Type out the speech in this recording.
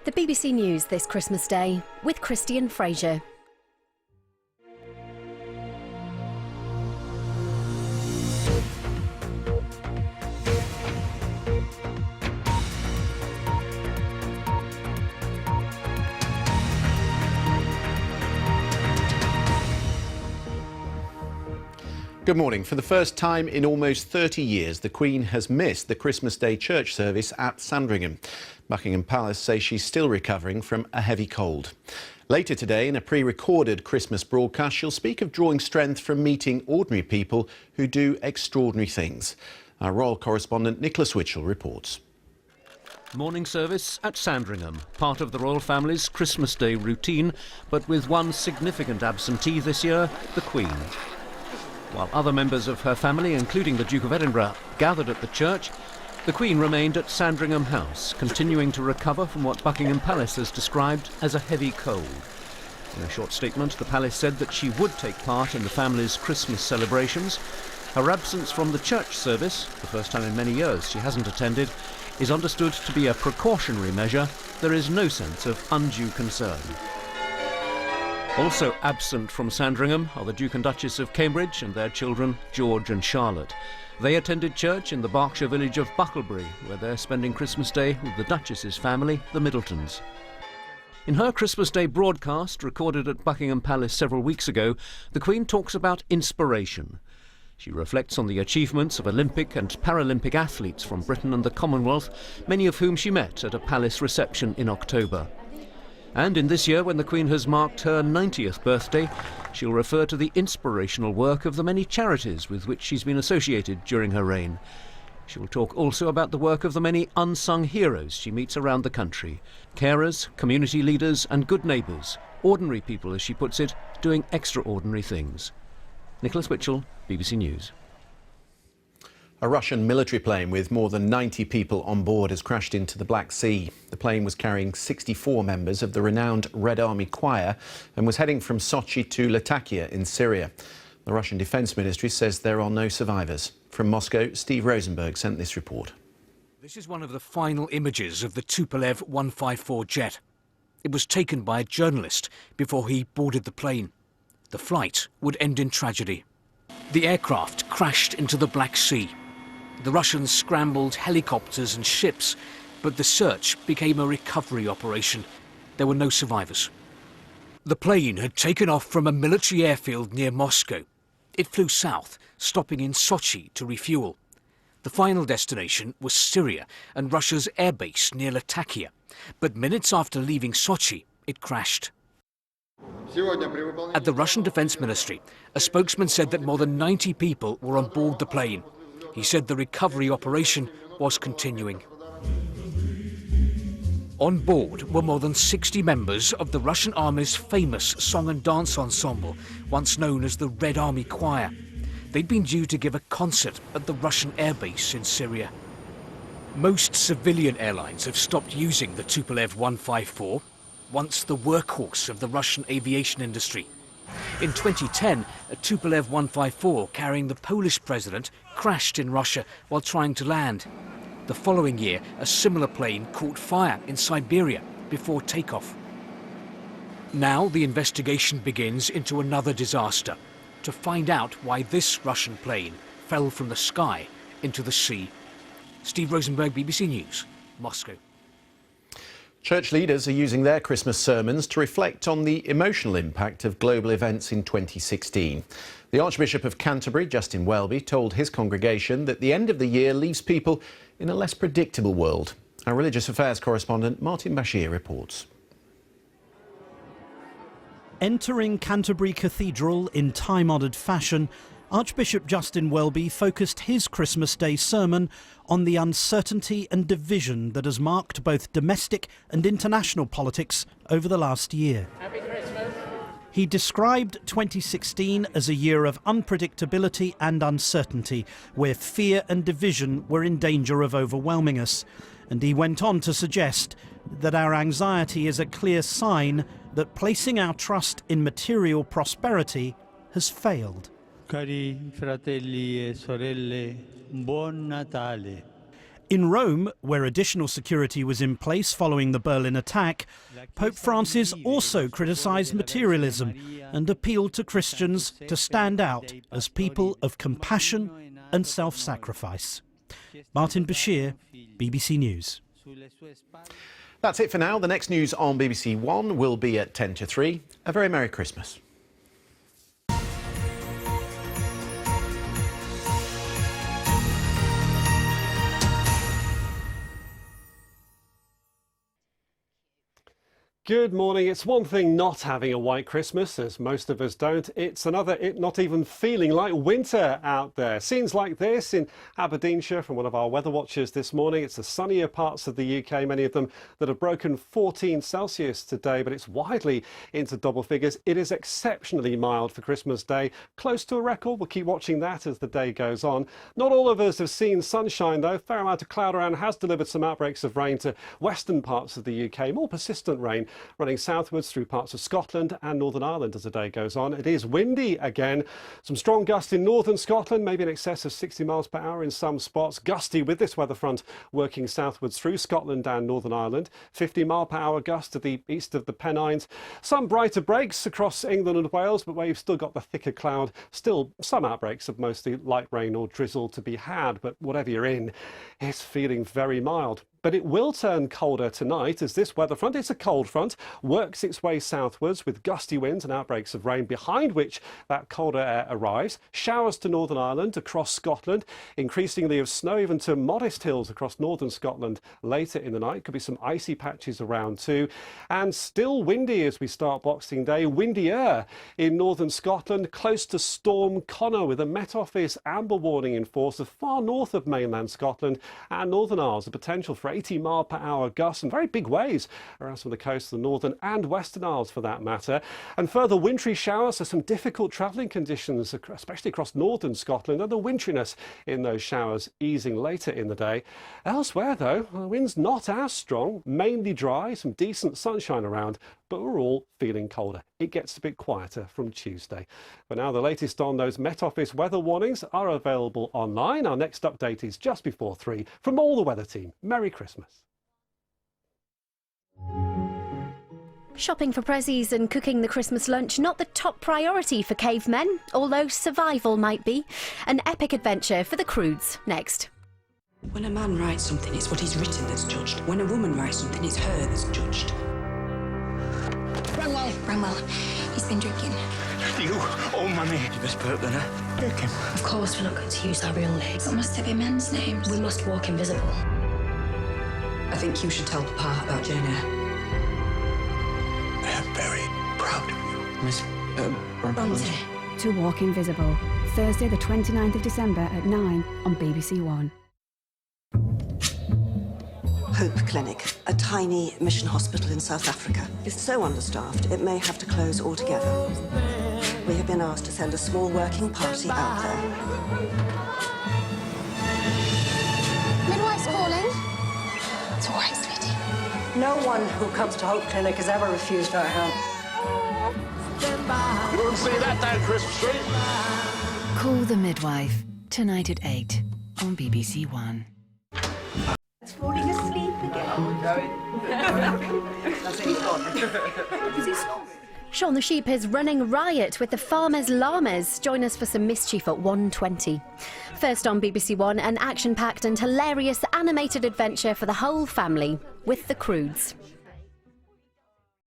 The BBC News this Christmas Day with Christian Fraser. Good morning. For the first time in almost 30 years, the Queen has missed the Christmas Day church service at Sandringham. Buckingham Palace say she's still recovering from a heavy cold. Later today, in a pre-recorded Christmas broadcast, she'll speak of drawing strength from meeting ordinary people who do extraordinary things. Our royal correspondent Nicholas Witchell reports. Morning service at Sandringham, part of the royal family's Christmas Day routine, but with one significant absentee this year, the Queen. While other members of her family, including the Duke of Edinburgh, gathered at the church, the Queen remained at Sandringham House, continuing to recover from what Buckingham Palace has described as a heavy cold. In a short statement, the palace said that she would take part in the family's Christmas celebrations. Her absence from the church service, the first time in many years she hasn't attended, is understood to be a precautionary measure. There is no sense of undue concern. Also absent from Sandringham are the Duke and Duchess of Cambridge and their children, George and Charlotte. They attended church in the Berkshire village of Bucklebury, where they're spending Christmas Day with the Duchess's family, the Middletons. In her Christmas Day broadcast, recorded at Buckingham Palace several weeks ago, the Queen talks about inspiration. She reflects on the achievements of Olympic and Paralympic athletes from Britain and the Commonwealth, many of whom she met at a palace reception in October. And in this year, when the Queen has marked her 90th birthday, she'll refer to the inspirational work of the many charities with which she's been associated during her reign. She'll talk also about the work of the many unsung heroes she meets around the country. Carers, community leaders and good neighbours. Ordinary people, as she puts it, doing extraordinary things. Nicholas Witchell, BBC News. A Russian military plane with more than 90 people on board has crashed into the Black Sea. The plane was carrying 64 members of the renowned Red Army Choir and was heading from Sochi to Latakia in Syria. The Russian Defence Ministry says there are no survivors. From Moscow, Steve Rosenberg sent this report. This is one of the final images of the Tupolev 154 jet. It was taken by a journalist before he boarded the plane. The flight would end in tragedy. The aircraft crashed into the Black Sea. The Russians scrambled helicopters and ships, but the search became a recovery operation. There were no survivors. The plane had taken off from a military airfield near Moscow. It flew south, stopping in Sochi to refuel. The final destination was Syria and Russia's airbase near Latakia. But minutes after leaving Sochi, it crashed. At the Russian Defence Ministry, a spokesman said that more than 90 people were on board the plane. He said the recovery operation was continuing. On board were more than 60 members of the Russian Army's famous song and dance ensemble, once known as the Red Army Choir. They'd been due to give a concert at the Russian airbase in Syria. Most civilian airlines have stopped using the Tupolev 154, once the workhorse of the Russian aviation industry. In 2010, a Tupolev 154 carrying the Polish president crashed in Russia while trying to land. The following year, a similar plane caught fire in Siberia before takeoff. Now the investigation begins into another disaster, to find out why this Russian plane fell from the sky into the sea. Steve Rosenberg, BBC News, Moscow. Church leaders are using their Christmas sermons to reflect on the emotional impact of global events in 2016. The Archbishop of Canterbury, Justin Welby, told his congregation that the end of the year leaves people in a less predictable world. Our religious affairs correspondent Martin Bashir reports. Entering Canterbury Cathedral in time-honoured fashion, Archbishop Justin Welby focused his Christmas Day sermon on the uncertainty and division that has marked both domestic and international politics over the last year. Happy Christmas. He described 2016 as a year of unpredictability and uncertainty, where fear and division were in danger of overwhelming us. And he went on to suggest that our anxiety is a clear sign that placing our trust in material prosperity has failed. Cari fratelli e sorelle, buon Natale. In Rome, where additional security was in place following the Berlin attack, Pope Francis also criticised materialism and appealed to Christians to stand out as people of compassion and self-sacrifice. Martin Bashir, BBC News. That's it for now. The next news on BBC One will be at 10 to 3. A very Merry Christmas. Good morning. It's one thing not having a white Christmas, as most of us don't. It's another, it not even feeling like winter out there. Scenes like this in Aberdeenshire from one of our weather watchers this morning. It's the sunnier parts of the UK, many of them that have broken 14 Celsius today, but it's widely into double figures. It is exceptionally mild for Christmas Day, close to a record. We'll keep watching that as the day goes on. Not all of us have seen sunshine though. Fair amount of cloud around has delivered some outbreaks of rain to western parts of the UK, more persistent rain running southwards through parts of Scotland and Northern Ireland as the day goes on. It is windy again. Some strong gusts in northern Scotland, maybe in excess of 60 miles per hour in some spots. Gusty with this weather front working southwards through Scotland and Northern Ireland. 50 mile per hour gusts to the east of the Pennines. Some brighter breaks across England and Wales, but where you've still got the thicker cloud, still some outbreaks of mostly light rain or drizzle to be had. But whatever you're in, it's feeling very mild. But it will turn colder tonight as this weather front, it's a cold front, works its way southwards with gusty winds and outbreaks of rain, behind which that colder air arrives. Showers to Northern Ireland, across Scotland, increasingly of snow even to modest hills across northern Scotland later in the night. Could be some icy patches around too. And still windy as we start Boxing Day. Windier in northern Scotland, close to Storm Connor, with a Met Office amber warning in force of far north of mainland Scotland and Northern Isles. The potential for 80 mile per hour gusts and very big waves around some of the coasts of the Northern and Western Isles for that matter. And further wintry showers, so some difficult travelling conditions, especially across northern Scotland, and the wintriness in those showers easing later in the day. Elsewhere though, the wind's not as strong, mainly dry, some decent sunshine around, but we're all feeling colder. It gets a bit quieter from Tuesday. But now the latest on those Met Office weather warnings are available online. Our next update is just before 3 from all the weather team. Merry Christmas. Shopping for prezzies and cooking the Christmas lunch, not the top priority for cavemen, although survival might be. An epic adventure for the Croods, next. When a man writes something, it's what he's written that's judged. When a woman writes something, it's her that's judged. Bramwell, he's been drinking. You owe money. You best put up then, huh? Take him. Of course, we're not going to use our real names. But must there be men's names? We must walk invisible. I think you should tell Papa about Jane Eyre. I am very proud of you. Miss Bronte. To Walk Invisible, Thursday the 29th of December at 9 on BBC One. Hope Clinic, a tiny mission hospital in South Africa, is so understaffed it may have to close altogether. We have been asked to send a small working party out there. Midwife's calling. It's all right, sweetie. No one who comes to Hope Clinic has ever refused our help. You won't see that down Christmas Street. Call the Midwife, tonight at 8 on BBC One. It's falling asleep again. That's it, he's gone. Is he snoring? Shaun the Sheep is running riot with the Farmers Llamas. Join us for some mischief at 1:20. First on BBC One, an action-packed and hilarious animated adventure for the whole family with the Croods.